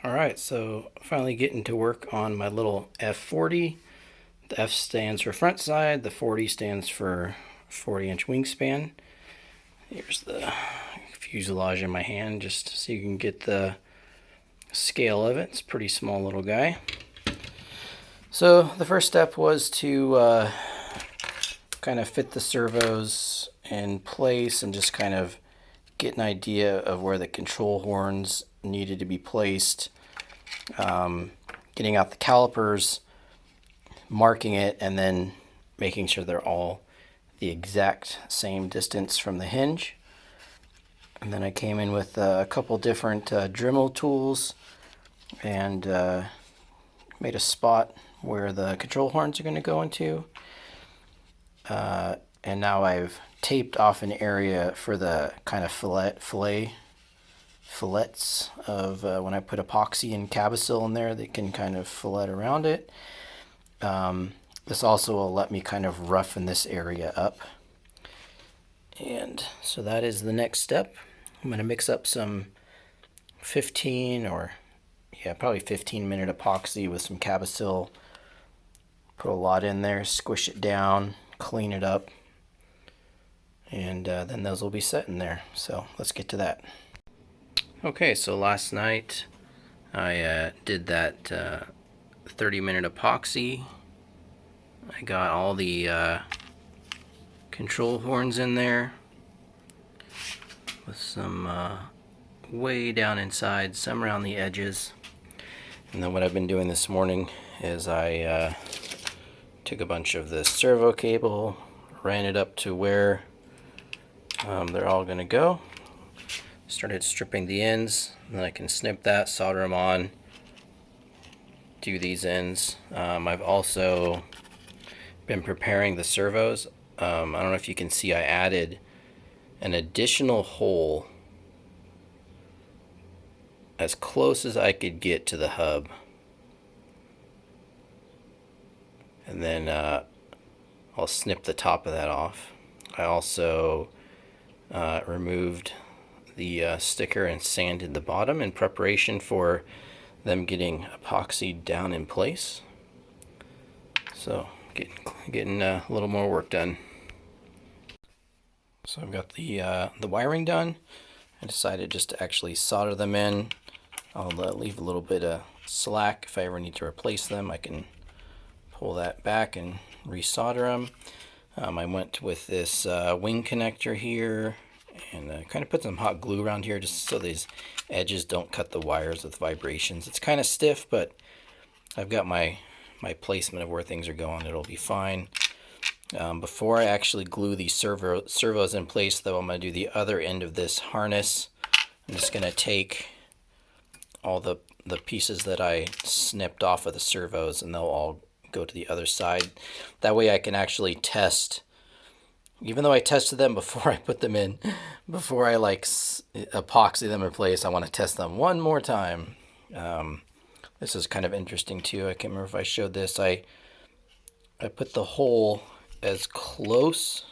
Alright, so finally getting to work on my little F-40. The F stands for front side, the 40 stands for 40-inch wingspan. Here's the fuselage in my hand just so you can get the scale of it. It's a pretty small little guy. So the first step was to kind of fit the servos in place and just kind of get an idea of where the control horns needed to be placed, getting out the calipers, marking it, and then making sure they're all the exact same distance from the hinge. And then I came in with a couple different Dremel tools and made a spot where the control horns are going to go into. And now I've taped off an area for the kind of fillets of when I put epoxy and Cabasil in there, they can kind of fillet around it. This also will let me kind of roughen this area up. And so that is the next step. I'm going to mix up some probably 15-minute epoxy with some Cabasil. Put a lot in there, squish it down, clean it up, and then those will be set in there. So let's get to that. Okay, so last night I did that 30-minute epoxy. I got all the control horns in there with some way down inside, some around the edges. And then what I've been doing this morning is I took a bunch of the servo cable, ran it up to where they're all going to go. Started stripping the ends, and then I can snip that, solder them on, do these ends. I've also been preparing the servos. I don't know if you can see, I added an additional hole as close as I could get to the hub. And then I'll snip the top of that off. I also removed the sticker and sanded the bottom in preparation for them getting epoxied down in place. So getting a little more work done. So I've got the wiring done. I decided just to actually solder them in. I'll leave a little bit of slack. If I ever need to replace them, I can pull that back and resolder them. I went with this wing connector here and kind of put some hot glue around here just so these edges don't cut the wires with vibrations. It's kind of stiff, but I've got my placement of where things are going. It'll be fine. Before I actually glue these servos in place, though, I'm going to do the other end of this harness. I'm just going to take all the pieces that I snipped off of the servos, and they'll all go to the other side. That way I can actually test, even though I tested them before I put them in, before I epoxy them in place, I want to test them one more time. This is kind of interesting too. I can't remember if I showed this. I put the hole as close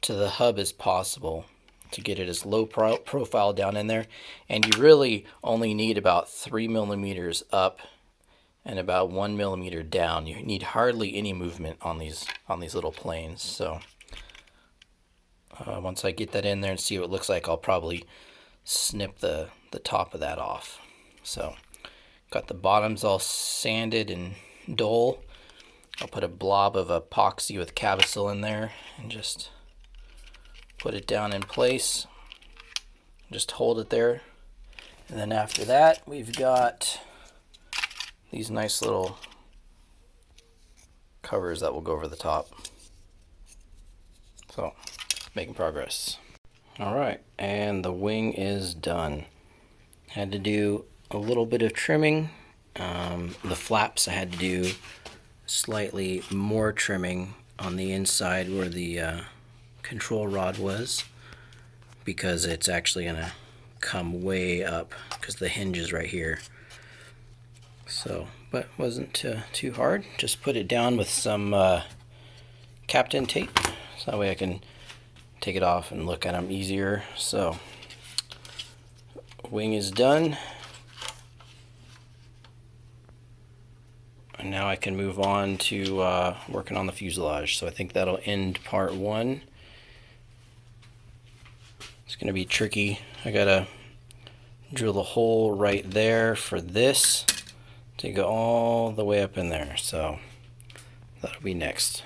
to the hub as possible to get it as low profile down in there, and you really only need about 3 millimeters up and about 1 millimeter down. You need hardly any movement on these little planes. So once I get that in there and see what it looks like, I'll probably snip the top of that off. So got the bottoms all sanded and dull. I'll put a blob of epoxy with Cabasil in there and just put it down in place. Just hold it there. And then after that, we've got these nice little covers that will go over the top. So, making progress. Alright, and the wing is done. Had to do a little bit of trimming. The flaps I had to do slightly more trimming on the inside where the control rod was, because it's actually going to come way up because the hinge is right here. So, but wasn't too hard. Just put it down with some Captain tape, so that way I can take it off and look at them easier. So, wing is done. And now I can move on to working on the fuselage. So I think that'll end part 1. It's going to be tricky. I gotta drill the hole right there for this to go all the way up in there. So that'll be next.